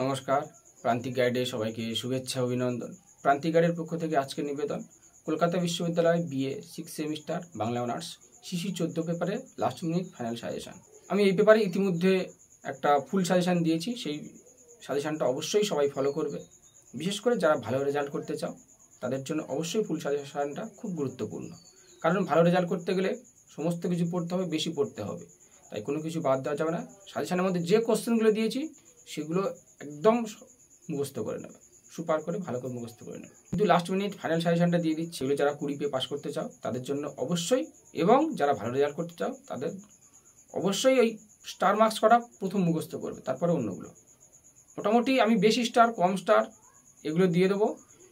নমস্কার, প্রান্তিক গাইডে সবাইকে শুভেচ্ছা অভিনন্দন। প্রান্তিক গাইডের পক্ষ থেকে আজকের নিবেদন কলকাতা বিশ্ববিদ্যালয় BA 6 semester Bangla honours CC 14 পেপারে লাস্ট মিনিট ফাইনাল সাজেশন। আমি এই পেপারে ইতিমধ্যে একটা ফুল সাজেশন দিয়েছি, সেই সাজেশনটা অবশ্যই সবাই ফলো করবে। বিশেষ করে যারা ভালো রেজাল্ট করতে চাও তাদের জন্য অবশ্যই ফুল সাজেশনটা খুব গুরুত্বপূর্ণ, কারণ ভালো রেজাল্ট করতে গেলে সমস্ত কিছু পড়তে হবে, বেশি পড়তে হবে, তাই কোনো কিছু বাদ দেওয়া যাবে না। সাজেশনের মধ্যে যে কোশ্চেনগুলো দিয়েছি সেগুলো একদম মুখস্থ করে নেবে, সুপার করে ভালো করে মুখস্থ করে নেবে। কিন্তু লাস্ট মিনিট ফাইনাল সাজেশনটা দিয়ে দিচ্ছি, সেগুলো যারা 20 পেয়ে পাস করতে চাও তাদের জন্য অবশ্যই, এবং যারা ভালো রেজাল্ট করতে চাও তাদের অবশ্যই ওই স্টার মার্কস করা প্রথম মুখস্থ করবে, তারপরে অন্যগুলো। মোটামুটি আমি বেশি স্টার কম স্টার এগুলো দিয়ে দেবো,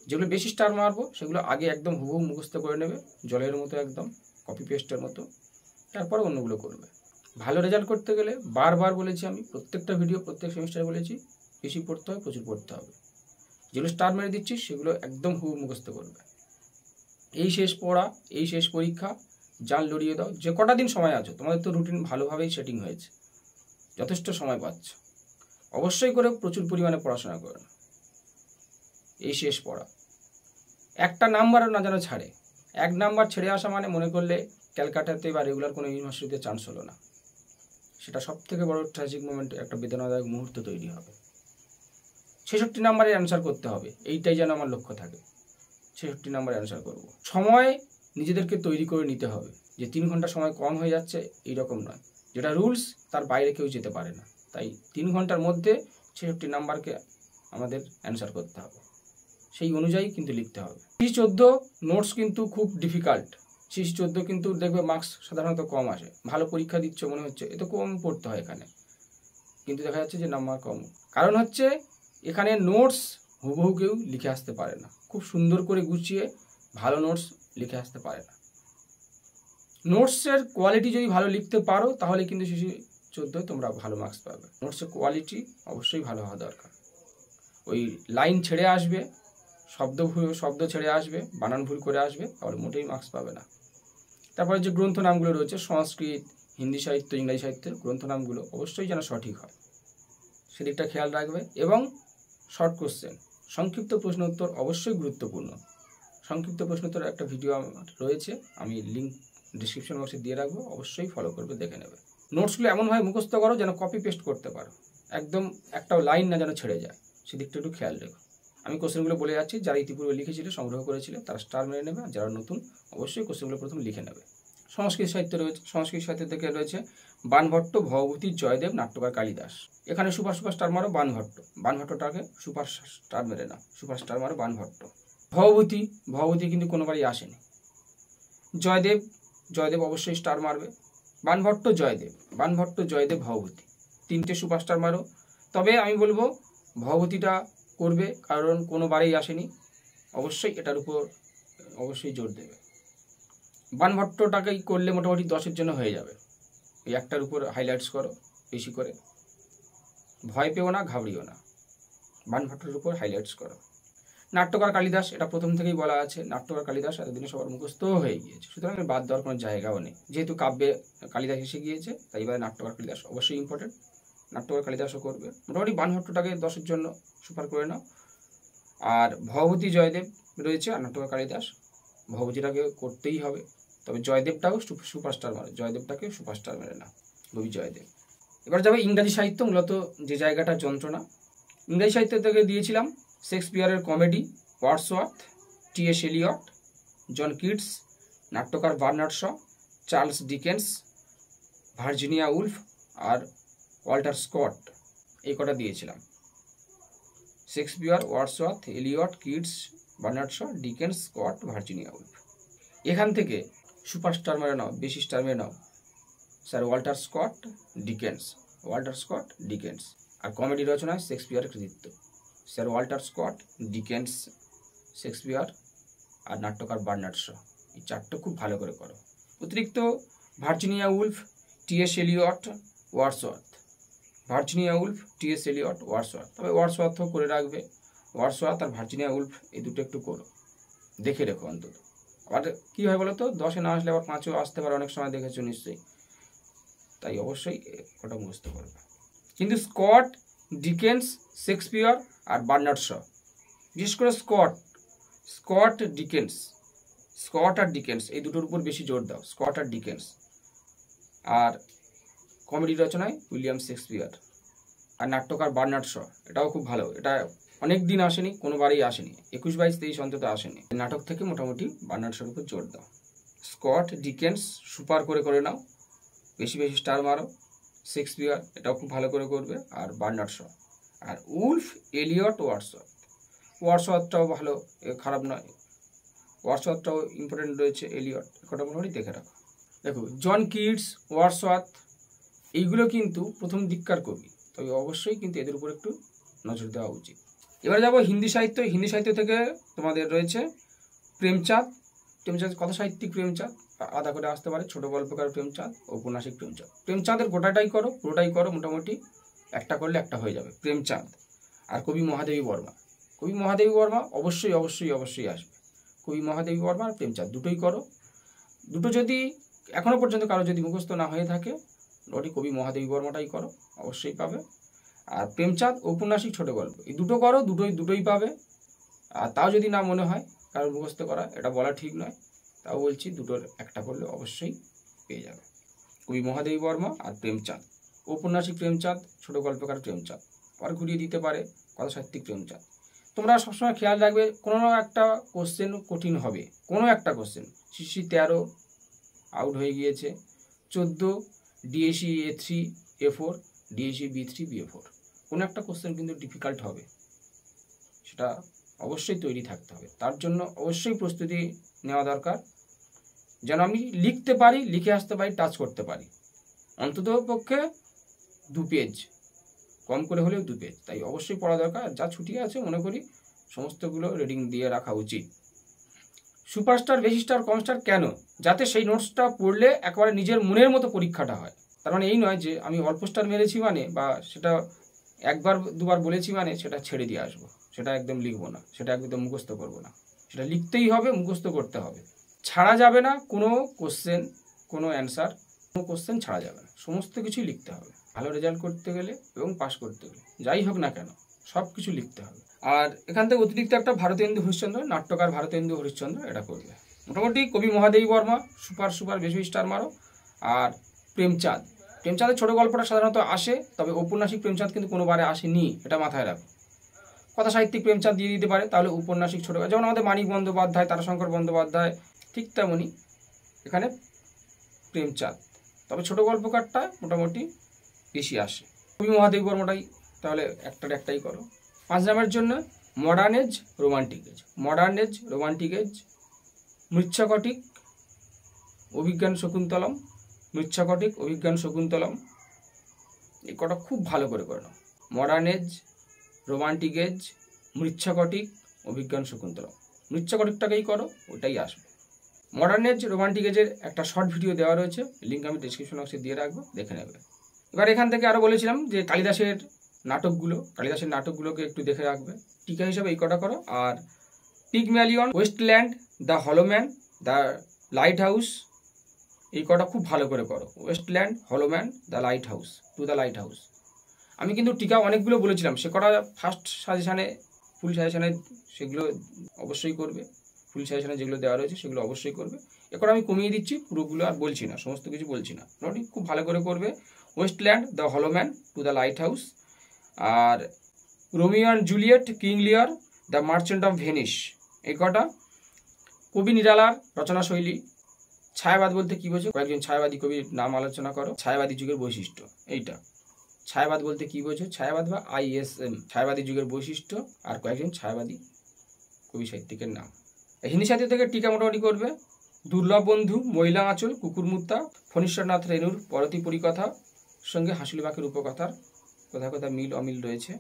যেগুলো বেশি স্টার মারবো সেগুলো আগে একদম হুবহু মুখস্থ করে নেবে, জলের মতো একদম কপি পেস্টের মতো, তারপরে অন্যগুলো করবে। ভালো রেজাল্ট করতে গেলে বারবার বলেছি, আমি প্রত্যেকটা ভিডিও প্রত্যেক সেমিস্টারে বলেছি, বেশি পড়তে হবে, প্রচুর পড়তে হবে। যেগুলো স্টার মেরে দিচ্ছি সেগুলো একদম হুবহু মুখস্থ করবে। এই শেষ পড়া, এই শেষ পরীক্ষা, জান লড়িয়ে দাও। যে কটা দিন সময় আছো, তোমাদের তো রুটিন ভালোভাবেই সেটিং হয়েছে, যথেষ্ট সময় পাচ্ছ, অবশ্যই করে প্রচুর পরিমাণে পড়াশোনা করো। এই শেষ পড়া, একটা নাম্বারও না যেন ছাড়ে। 1 নাম্বার ছেড়ে আসা মানে মনে করলে ক্যালকাটাতে বা রেগুলার কোনো ইউনিভার্সিটিতে চান্স হলো না, সেটা সব থেকে বড় ট্র্যাজিক মোমেন্টে একটা বেদনাদায়ক মুহূর্ত তৈরি হবে। 66 নাম্বারে অ্যান্সার করতে হবে, এইটাই যেন আমার লক্ষ্য থাকে, 66 নাম্বারে অ্যান্সার করব। সময় নিজেদেরকে তৈরি করে নিতে হবে, যে 3 ঘন্টা সময় কম হয়ে যাচ্ছে এইরকম নয়, যেটা রুলস তার বাইরে কেউ যেতে পারে না, তাই 3 ঘন্টার মধ্যে 66 নাম্বারকে আমাদের অ্যান্সার করতে হবে, সেই অনুযায়ী কিন্তু লিখতে হবে। 14 নোটস কিন্তু খুব ডিফিকাল্ট। 14 কিন্তু দেখবে মার্কস সাধারণত কম আসে, ভালো পরীক্ষা দিচ্ছ মনে হচ্ছে এত কম পড়তে হয় এখানে, কিন্তু দেখা যাচ্ছে যে নাম্বার কম। কারণ হচ্ছে এখানে নোটস হুবহু কেউ লিখে আসতে পারে না, খুব সুন্দর করে গুছিয়ে ভালো নোটস লিখে আসতে পারে না। নোটসের কোয়ালিটি যদি ভালো লিখতে পারো তাহলে কিন্তু সিসি 14 তোমরা ভালো মার্কস পাবে। নোটসের কোয়ালিটি অবশ্যই ভালো হওয়া দরকার। ওই লাইন ছেড়ে আসবে, শব্দ ছেড়ে আসবে, বানান ভুল করে আসবে, তাহলে মোটেই মার্কস পাবে না। তারপরে যে গ্রন্থ নামগুলো রয়েছে, সংস্কৃত, হিন্দি সাহিত্য, ইংরাজি সাহিত্যের গ্রন্থ নামগুলো অবশ্যই যেন সঠিক হয়, সেদিকটা খেয়াল রাখবে। এবং শর্ট কোশ্চেন, সংক্ষিপ্ত প্রশ্ন উত্তর অবশ্যই গুরুত্বপূর্ণ। সংক্ষিপ্ত প্রশ্ন উত্তর একটা ভিডিও আমার রয়েছে, আমি লিঙ্ক ডিসক্রিপশন বক্সে দিয়ে রাখবো, অবশ্যই ফলো করবে, দেখে নেবে। নোটসগুলো এমনভাবে মুখস্থ করো যেন কপি পেস্ট করতে পারো, একদম একটাও লাইন না যেন ছেড়ে যায়, সেদিকটা একটু খেয়াল রেখো। আমি কোশ্চেনগুলো বলে যাচ্ছি, যারা ইতিপূর্বে লিখেছিল, সংগ্রহ করেছিল, তারা স্টার মেরে নেবে, যারা নতুন অবশ্যই কোশ্চেনগুলো প্রথম লিখে নেবে। সংস্কৃত সাহিত্য রয়েছে, সংস্কৃত সাহিত্য থেকে রয়েছে বাণভট্ট, ভবভূতি, জয়দেব, নাট্যকার কালিদাস। এখানে সুপার স্টার মারো বাণভট্টটাকে সুপার স্টার মেরে নাও, সুপার স্টার মারো বাণভট্ট। ভবভূতি কিন্তু কোনোবারই আসেনি। জয়দেব অবশ্যই স্টার মারবে। বাণভট্ট, জয়দেব, ভবভূতি, 3টে সুপারস্টার মারো। তবে আমি বলবো ভবভূতিটা করবে, কারণ কোনোবারেই আসেনি, অবশ্যই এটার উপর অবশ্যই জোর দেবে। বাণভট্টটাকেই করলে মোটামুটি 10-এর জন্য হয়ে যাবে। এই একটার উপর হাইলাইটস করো বেশি করে, ভয় পেও না, ঘাবড়িও না, বাণভট্টের উপর হাইলাইটস করো। নাট্যকার কালিদাস, এটা প্রথম থেকেই বলা আছে, নাট্যকার কালিদাস এতদিনে সবার মুখস্থ হয়ে গিয়েছে, সুতরাং বাদ দেওয়ার কোনো জায়গাও নেই। যেহেতু কাব্যে কালিদাস এসে গিয়েছে, তাই এবার নাট্যকার কালিদাস অবশ্যই ইম্পর্টেন্ট, নাট্যকার কালিদাসও করবে। মোটামুটি বাণভট্টটাকে 10-এর জন্য সুপার করে নাও। আর ভবভূতি, জয়দেব রয়েছে, আর নাট্যকার কালিদাস, ভবভূতিটাকে করতেই হবে। তবে জয়দেবটাও সুপারস্টার মারে, জয়দেবটাকে সুপারস্টার মেরে না, কবি জয়দেব। এবার যাবে ইংরাজি সাহিত্য, মূলত যে জায়গাটা যন্ত্রণা। ইংরাজি সাহিত্য থেকে দিয়েছিলাম শেক্সপিয়ারের comedy, Wordsworth, T S. Eliot, John Keats, নাট্যকার Bernard Shaw, Charles Dickens, Virginia Woolf আর ওয়াল্টার স্কট, এই কটা দিয়েছিলাম। Shakespeare, Wordsworth, Eliot, Keats, Bernard Shaw, Dickens, Scott, Virginia Woolf. এখান থেকে সুপারস্টার মেরে নাও, বেশি স্টার মেরে নাও স্যার ওয়াল্টার স্কট, ডিকেন্স। আর কমেডি রচনায় শেক্সপিয়ারের কৃতিত্ব, sir Walter Scott, Dickens, Shakespeare আর নাট্যকার বার্নার্ড শ, এই 4টে খুব ভালো করে করো। অতিরিক্ত Virginia Woolf, T S. Eliot, Wordsworth, তবে ওয়ার্ডসওয়ার্থও করে রাখবে। ওয়ার্ডসওয়ার্থ আর ভার্জিনিয়া উলফ এই দুটো একটু করো, দেখে রেখো অন্তত। আবার কী হয় বলো তো, 10-এ না আসলে আবার 5-এও আসতে পারে, অনেক সময় দেখেছো নিশ্চয়ই, তাই অবশ্যই ওটা মুখস্থ করবে। কিন্তু স্কট ডিকেন্স, শেক্সপিয়ার আর বার্নার্ড শ। বিশেষ করে স্কট আর ডিকেন্স এই দুটোর উপর বেশি জোর দাও, স্কট আর ডিকেন্স। আর কমেডি রচনায় উইলিয়াম শেক্সপিয়ার। আর নাট্যকার বার্নার্ড শ, এটাও খুব ভালো। এটা অনেক দিন আসেনি, কোনোবারই আসেনি, 21, 22, 23 অন্তত আসেনি। নাটক থেকে মোটামুটি বার্নার্ড শর উপর জোর দাও। স্কট, ডিকেন্স সুপার করে নাও, বেশি স্টার মারো। শেক্সপিয়ার এটাও খুব ভালো করে করবে। আর বার্নার্ড শ, আর উলফ, এলিয়ট, ওয়ার্ডসওয়ার্থটাও ভালো, খারাপ নয়। ওয়ার্ডসওয়ার্থটাও ইম্পর্টেন্ট রয়েছে, এলিয়ট, এটা মোটামুটি দেখে রাখো। দেখো, জন কিটস, ওয়ার্ডসওয়ার্থ এইগুলো কিন্তু প্রথম দিককার কবি, তবে অবশ্যই কিন্তু এদের উপর একটু নজর দেওয়া উচিত। এবারে যাবো হিন্দি সাহিত্য থেকে তোমাদের রয়েছে প্রেমচাঁদ, কথা সাহিত্যিক প্রেমচাঁদ, আধা করে আসতে পারে, ছোট গল্পকার প্রেমচাঁদ, ঔপন্যাসিক প্রেমচাঁদ। প্রেমচাঁদের গোটাটাই করো, পুরোটাই করো, মোটামুটি একটা করলে একটা হয়ে যাবে, প্রেমচাঁদ। আর কবি মহাদেবী বর্মা অবশ্যই আসবে। কবি মহাদেবী বর্মা আর প্রেমচাঁদ দুটোই করো। দুটো যদি এখনো পর্যন্ত কারো যদি মুখস্থ না হয়ে থাকে, ওটি কবি মহাদেবী বর্মাটাই করো, অবশ্যই পাবে। আর প্রেমচাঁদ, ঔপন্যাসিক, ছোট গল্প, এই দুটো করো, দুটোই পাবে। আর তাও যদি না মনে হয় কারোর মুখস্থ করা, এটা বলা ঠিক নয়, তাও বলছি দুটোর একটা করলে অবশ্যই পেয়ে যাবে। কবি মহাদেবী বর্মা আর প্রেমচাঁদ, ঔপন্যাসিক প্রেমচাঁদ, ছোট গল্পকার প্রেমচাঁদ, আবার ঘুরিয়ে দিতে পারে কথা সাহিত্যিক প্রেমচাঁদ। তোমরা সবসময় খেয়াল রাখবে, কোনো একটা কোশ্চেন কঠিন হবে, কোনো একটা কোশ্চেন। সিসি 13 আউট হয়ে গিয়েছে, 14 DAC A3 A4, DAC B3 BA4, কোনো একটা কোশ্চেন কিন্তু ডিফিকাল্ট হবে, সেটা অবশ্যই তৈরি থাকতে হবে। তার জন্য অবশ্যই প্রস্তুতি নেওয়া দরকার, যেন আমি লিখতে পারি, লিখে আসতে পারি, টাচ করতে পারি। অন্তত পক্ষে 2 পেজ, কম করে হলেও 2 পেজ, তাই অবশ্যই পড়া দরকার। যা ছুটি আছে মনে করি সমস্তগুলো রিডিং দিয়ে রাখা উচিত। সুপারস্টার, বেশি স্টার, কম স্টার কেন? যাতে সেই নোটসটা পড়লে একেবারে নিজের মনের মতো পরীক্ষাটা হয়। তার মানে এই নয় যে আমি অল্প স্টার মেরেছি মানে, বা সেটা একবার দুবার বলেছি মানে সেটা ছেড়ে দিয়ে আসবো, সেটা একদম লিখবো না, সেটা একদম মুখস্থ করবো না। সেটা লিখতেই হবে, মুখস্থ করতে হবে, ছাড়া যাবে না কোনো কোশ্চেন, কোনো অ্যান্সার, কোনো কোশ্চেন ছাড়া যাবে না, সমস্ত কিছুই লিখতে হবে। ভালো রেজাল্ট করতে গেলে এবং পাস করতে গেলে যাই হোক না কেন সব কিছু লিখতে হবে। আর এখান থেকে অতিরিক্ত একটা ভারতেন্দু হরিশ্চন্দ্র, নাট্যকার ভারতেন্দু হরিশ্চন্দ্র, এটা করবে। মোটামুটি কবি মহাদেবী বর্মা সুপার বেশি স্টার মারো। আর প্রেমচাঁদের ছোট গল্পটা সাধারণত আসে, তবে ঔপন্যাসিক প্রেমচাঁদ কিন্তু কোনোবারে আসেনি, এটা মাথায় রাখো। কথা সাহিত্যিক প্রেমচাঁদ দিয়ে দিতে পারে, তাহলে ঔপন্যাসিক ছোট, যেমন আমাদের মানিক বন্দ্যোপাধ্যায়, তারাশঙ্কর বন্দ্যোপাধ্যায়, ঠিক তেমনই এখানে প্রেমচাঁদ, তবে ছোট গল্পকারটা মোটামুটি বেশি আসে। কবি মহাদেবী বর্মাটাই তাহলে একটাই করো। 5 নাম্বারের জন্য মডার্ন এজ, রোমান্টিক এজ, মৃচ্ছকটিক, অভিজ্ঞান শকুন্তলম, এই কটা খুব ভালো করে করো। মডার্ন এজ, রোমান্টিক এজ, মৃচ্ছকটিক, অভিজ্ঞান শকুন্তলম, মৃচ্ছকটিকটাকেই করো, ওটাই আসবে। মডার্ন এজ, রোমান্টিক এজের একটা শর্ট ভিডিও দেওয়া রয়েছে, লিঙ্ক আমি ডেসক্রিপশন বক্সে দিয়ে রাখবো, দেখে নেবে। এবার এখান থেকে আরও বলেছিলাম যে কালিদাসের নাটকগুলোকে একটু দেখে রাখবে, টিকা হিসাবে এই কটা করো। আর Pygmalion, Waste Land, the Hollow Men, the Lighthouse, এই কটা খুব ভালো করে করো। Waste Land, Hollow Men, the Lighthouse. আমি কিন্তু টিকা অনেকগুলো বলেছিলাম, সে কটা ফার্স্ট সাজেশানে, ফুল সাজেশানে সেগুলো অবশ্যই করবে, ফুল সাজেশানে যেগুলো দেওয়া রয়েছে সেগুলো অবশ্যই করবে। এখন আমি কমিয়ে দিচ্ছি, পুরোগুলো আর বলছি না, সমস্ত কিছু বলছি না, খুব ভালো করে করবে। Waste Land, the Hollow Men, to the Lighthouse. আর Romeo and Juliet, King Lear, the Merchant of Venice, এই কটা। কবি নিরালার রচনাশৈলী, ছায়াবাদ বলতে কী বোঝো, কয়েকজন ছায়াবাদী কবির নাম আলোচনা করো। ছায়াবাদী যুগের বৈশিষ্ট্য, এইটা ছায়াবাদ বলতে কী বোঝো, ছায়াবাদ বা ISM, ছায়াবাদী যুগের বৈশিষ্ট্য আর কয়েকজন ছায়াবাদী কবি সাহিত্যিকের নাম। হিন্দি সাহিত্য থেকে টিকা মোটামুটি করবে। দুর্লভ বন্ধু, মহিলা আঁচল, কুকুরমুত্তা, ফণীশ্বরনাথ রেণুর পরতি পরিকথা সঙ্গে হাসুলিবাঁকের উপকথার কথা মিল অমিল রয়েছে।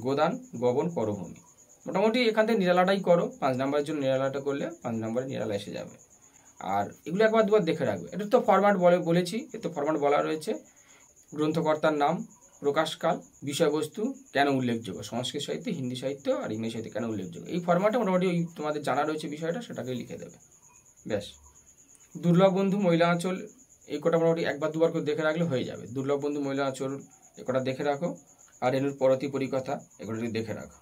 গোদান, গবন, করভূমি, মোটামুটি এখান থেকে নিরালাটাই করো। 5 নাম্বারের জন্য নিরালাটা করলে 5 নাম্বারে নিরালা এসে যাবে। আর এগুলো একবার দুবার দেখে রাখবে। এটা তো ফরম্যাট বলেছি, এর তো ফরম্যাট বলা রয়েছে। গ্রন্থকর্তার নাম, প্রকাশকাল, বিষয়বস্তু, কেন উল্লেখযোগ্য, সংস্কৃত সাহিত্য, হিন্দি সাহিত্য আর ইংরেজি সাহিত্য কেন উল্লেখযোগ্য, এই ফরম্যাটে মোটামুটি ওই তোমাদের জানা রয়েছে বিষয়টা, সেটাকে লিখে দেবে, ব্যাস। দুর্লভ বন্ধু, মহিলা আঁচল, এই কটা মোটামুটি একবার দুবার করে দেখে রাখলে হয়ে যাবে। দুর্লভ বন্ধু, মহিলা আঁচল, এই কটা দেখে রাখো। আর রেণুর পরবর্তী পরিকথা এগুলো যদি দেখে রাখো।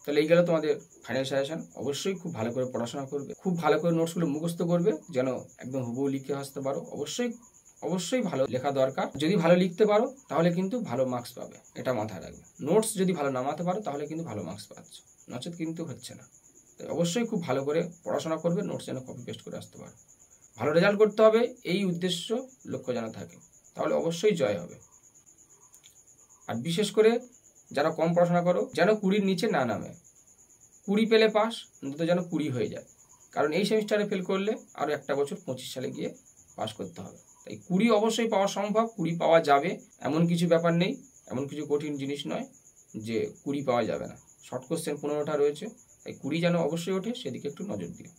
তাহলে এই গেল তোমাদের ফাইনাল সাজেশন। অবশ্যই খুব ভালো করে পড়াশোনা করবে, খুব ভালো করে নোটসগুলো মুখস্থ করবে যেন একদম হুবহু লিখে আসতে পারো। অবশ্যই ভালো লেখা দরকার। যদি ভালো লিখতে পারো তাহলে কিন্তু ভালো মার্কস পাবে, এটা মাথায় রাখবে। নোটস যদি ভালো নামাতে পারো তাহলে কিন্তু ভালো মার্কস পাচ্ছ, নচেত কিন্তু হচ্ছে না। তাই অবশ্যই খুব ভালো করে পড়াশোনা করবে, নোটস যেন কপি পেস্ট করে আসতে পারো। ভালো রেজাল্ট করতে হবে, এই উদ্দেশ্য লক্ষ্য যেন থাকে, তাহলে অবশ্যই জয় হবে। আর বিশেষ করে যারা কম পড়াশোনা করো যেন 20-র নিচে না নামে। 20 পেলে পাস, অন্তত যেন 20 হয়ে যায়। কারণ এই সেমিস্টারে ফেল করলে আরও একটা বছর 25 সালে গিয়ে পাস করতে হবে। তাই 20 অবশ্যই পাওয়া সম্ভব, 20 পাওয়া যাবে, এমন কিছু ব্যাপার নেই, এমন কিছু কঠিন জিনিস নয় যে 20 পাওয়া যাবে না। শর্ট কোশ্চেন 15টা রয়েছে, তাই 20 যেন অবশ্যই ওঠে, সেদিকে একটু নজর দিও।